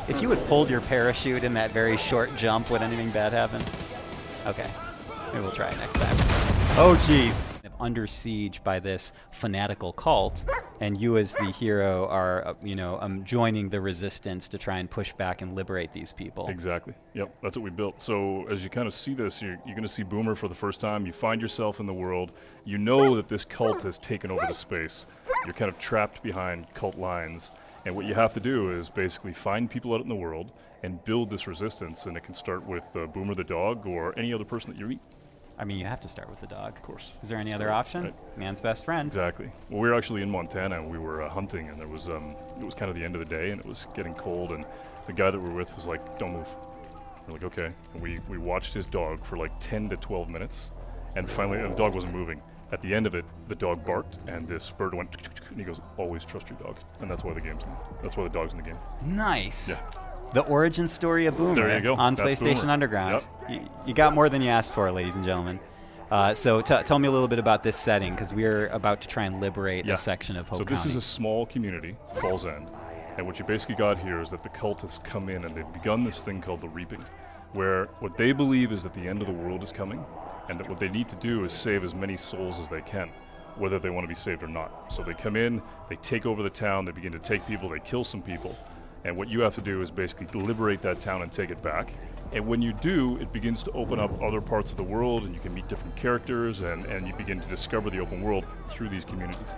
If you had pulled your parachute in that very short jump, would anything bad happen? Okay. Maybe we'll try it next time. Oh, jeez. Under siege by this fanatical cult, and you as the hero are, joining the resistance to try and push back and liberate these people. Exactly. Yep, that's what we built. So as you kind of see this, you're going to see Boomer for the first time. You find yourself in the world. You know that this cult has taken over the space. You're kind of trapped behind cult lines. And what you have to do is basically find people out in the world and build this resistance. And it can start with Boomer the dog or any other person that you meet. I mean, you have to start with the dog. Of course. Is there any other option? Right. Man's best friend. Exactly. Well, we were actually in Montana, and we were hunting, and there was it was kind of the end of the day, and it was getting cold, and the guy that we were with was like, "Don't move." We're like, "Okay." And we watched his dog for like 10 to 12 minutes, and finally, the dog wasn't moving. At the end of it, the dog barked, and this bird went, and he goes, "Always trust your dog," and that's why the dog's in the game. Nice. Yeah. The origin story of Boomer. There you go. On That's PlayStation Boomer. Underground. Yep. You got more than you asked for, ladies and gentlemen. So tell me a little bit about this setting, because we're about to try and liberate a section of Hope So this County. is a small community, Falls End, and what you basically got here is that the cult has come in and they've begun this thing called the Reaping, where what they believe is that the end of the world is coming, and that what they need to do is save as many souls as they can, whether they want to be saved or not. So they come in, they take over the town, they begin to take people, they kill some people, and what you have to do is basically liberate that town and take it back. And when you do, it begins to open up other parts of the world, and you can meet different characters, and you begin to discover the open world through these communities.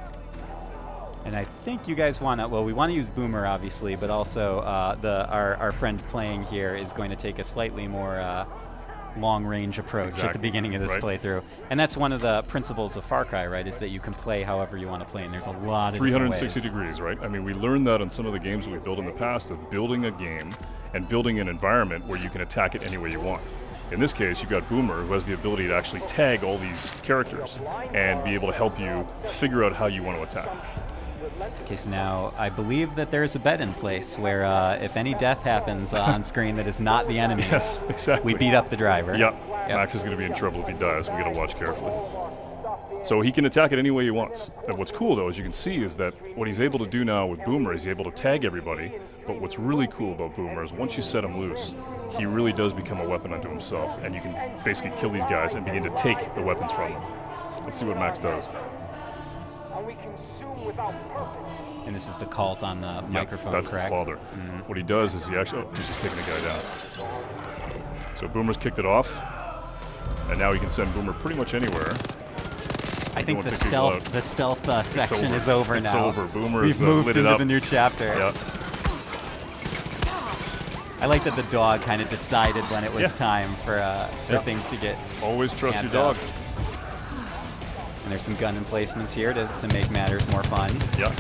And I think you guys want to, well, we want to use Boomer, obviously, but also our friend playing here is going to take a slightly more long-range approach at the beginning of this playthrough. And that's one of the principles of Far Cry, right, is that you can play however you want to play, and there's a lot of 360 degrees, right? I mean, we learned that on some of the games that we built in the past, of building a game and building an environment where you can attack it any way you want. In this case, you've got Boomer, who has the ability to actually tag all these characters and be able to help you figure out how you want to attack. Okay, so now I believe that there's a bet in place where if any death happens on screen that is not the enemies, Yes, exactly. we beat up the driver. Yep. Max is going to be in trouble if he dies. We got to watch carefully. So he can attack it any way he wants. And what's cool, though, as you can see, is that what he's able to do now with Boomer is he's able to tag everybody. But what's really cool about Boomer is once you set him loose, he really does become a weapon unto himself, and you can basically kill these guys and begin to take the weapons from them. Let's see what Max does. And this is the cult on the microphone, that's correct? the father. Mm-hmm. What he does is he's just taking the guy down. So Boomer's kicked it off, and now he can send Boomer pretty much anywhere. I think the stealth section is over now. It's over. Boomer We've is moved lit it into up. the new chapter. Yeah. I like that the dog kind of decided when it was time for things to get. Always trust your amped dog. up. And there's some gun emplacements here to make matters more fun. Yeah.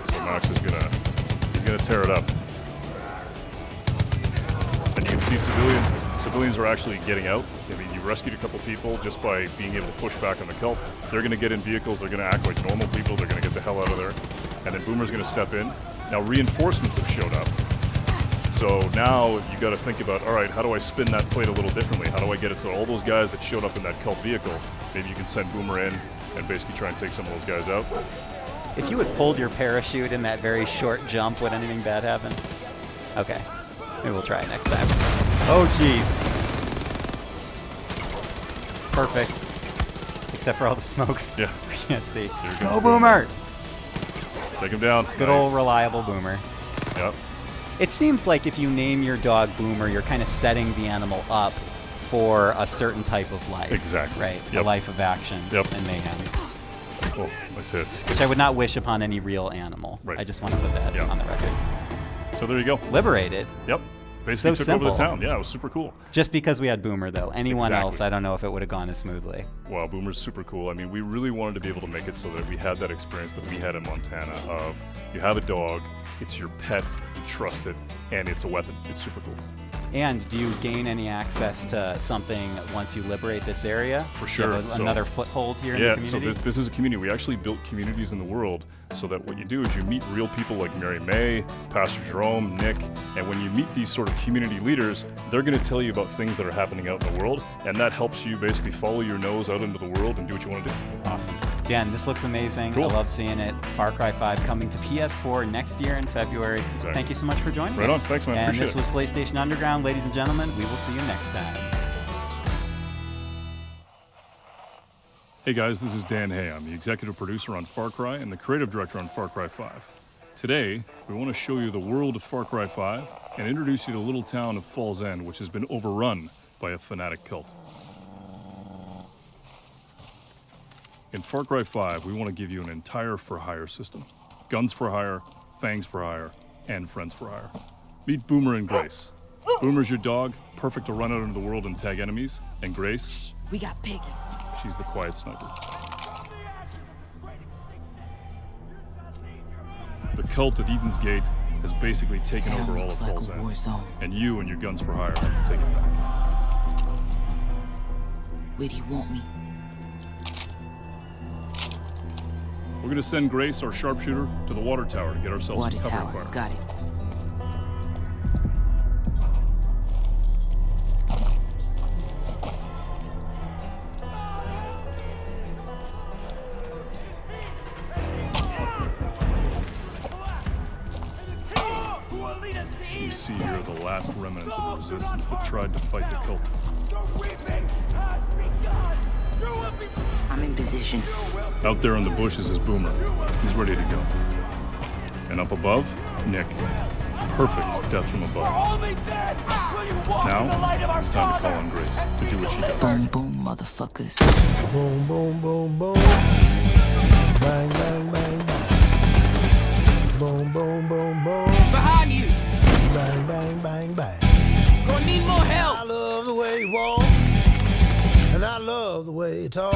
So Max is he's gonna tear it up. And you can see civilians are actually getting out. I mean, you rescued a couple people just by being able to push back on the cult. They're gonna get in vehicles, they're gonna act like normal people, they're gonna get the hell out of there. And then Boomer's gonna step in. Now reinforcements have showed up. So now you got to think about, all right, how do I spin that plate a little differently? How do I get it so all those guys that showed up in that cult vehicle, maybe you can send Boomer in and basically try and take some of those guys out. If you had pulled your parachute in that very short jump, would anything bad happen? Okay. Maybe we'll try it next time. Oh, jeez. Perfect. Except for all the smoke. Yeah. We can't see. Go, Boomer! Take him down. Good Nice. old reliable Boomer. Yep. It seems like if you name your dog Boomer, you're kind of setting the animal up for a certain type of life. Exactly. Right? Yep. A life of action and mayhem. Oh, nice hit. Which I would not wish upon any real animal. Right. I just want to put that on the record. So there you go. Liberated. Yep. Basically So took over the simple. town. Yeah, it was super cool. Just because we had Boomer, though. Anyone Exactly. else, I don't know if it would have gone as smoothly. Wow, Boomer's super cool. I mean, we really wanted to be able to make it so that we had that experience that we had in Montana of you have a dog, it's your pet, you trust it, and it's a weapon. It's super cool. And do you gain any access to something once you liberate this area? For Do you sure. have another foothold here in the Yeah, community? so this is a community. We actually built communities in the world so that what you do is you meet real people like Mary May, Pastor Jerome, Nick, and when you meet these sort of community leaders, they're going to tell you about things that are happening out in the world, and that helps you basically follow your nose out into the world and do what you want to do. Awesome. Dan, this looks amazing. Cool. I love seeing it. Far Cry 5 coming to PS4 next year in February. Exactly. Thank you so much for joining Right us. on. Thanks, man. And Appreciate this it. was PlayStation Underground, ladies and gentlemen. We will see you next time. Hey guys, this is Dan Hay. I'm the executive producer on Far Cry and the creative director on Far Cry 5. Today, we want to show you the world of Far Cry 5 and introduce you to the little town of Falls End, which has been overrun by a fanatic cult. In Far Cry 5, we want to give you an entire for-hire system. Guns for hire, fangs for hire, and friends for hire. Meet Boomer and Grace. Boomer's your dog, perfect to run out into the world and tag enemies. And Grace, We got piggies. she's the quiet sniper. The cult at Eden's Gate has basically taken Town over all of looks like Falls a war End. zone. And you and your guns for hire have to take it back. Where do you want me? We're gonna send Grace, our sharpshooter, to the water tower to get ourselves Water some cover tower. fire. Got it. You see here the last remnants of the resistance that tried to fight the cult. I'm in position. Out there in the bushes is Boomer. He's ready to go. And up above, Nick. Perfect death from above. Now, it's time to call on Grace to do what she does. Boom, boom, motherfuckers. Boom, boom, boom, boom. Bang, bang, bang, bang. Boom, boom, boom, boom. Behind you. Bang, bang, bang, bang. Gonna need more help. I love the way you walk, and I love the way you talk.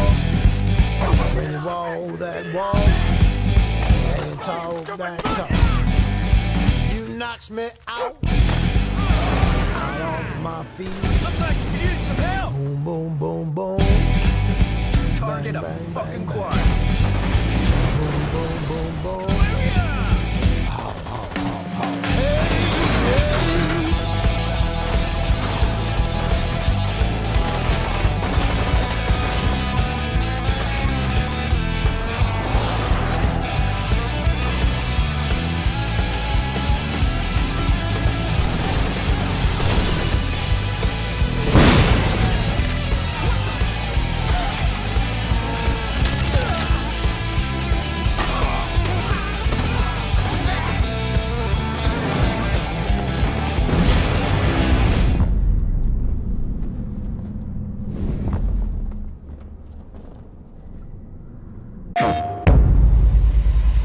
When you walk that walk, and talk that talk. You knocks me out off my feet. Looks like you need some help. Boom, boom, boom, boom. Target Bang, a bang, fucking bang, quad. bang. Boom, boom, boom, boom.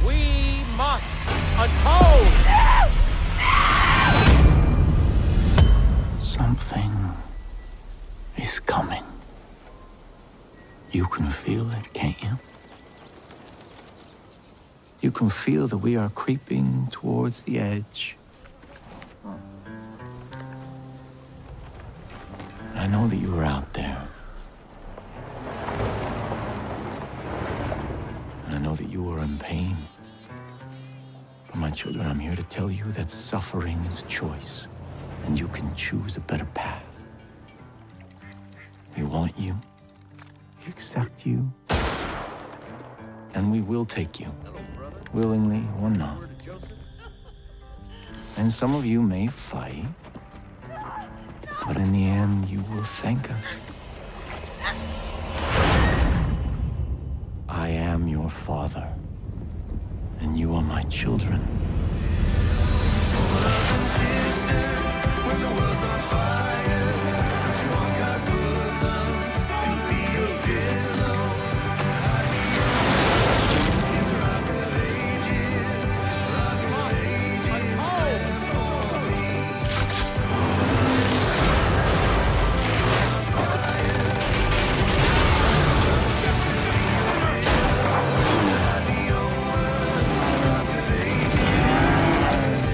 We must atone. Something is coming. You can feel it, can't you? You can feel that we are creeping towards the edge. I know that you are out there. And I know that you are in pain. But my children, I'm here to tell you that suffering is a choice, and you can choose a better path. We want you, we accept you, and we will take you, willingly or not. And some of you may fight, but in the end, you will thank us. I am your father, and you are my children.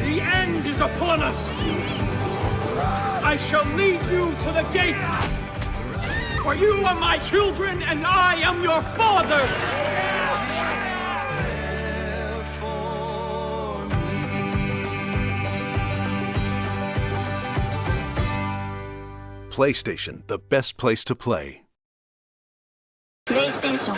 The end is upon us. the gate! For you are my children, and I am your father! PlayStation, the best place to play. PlayStation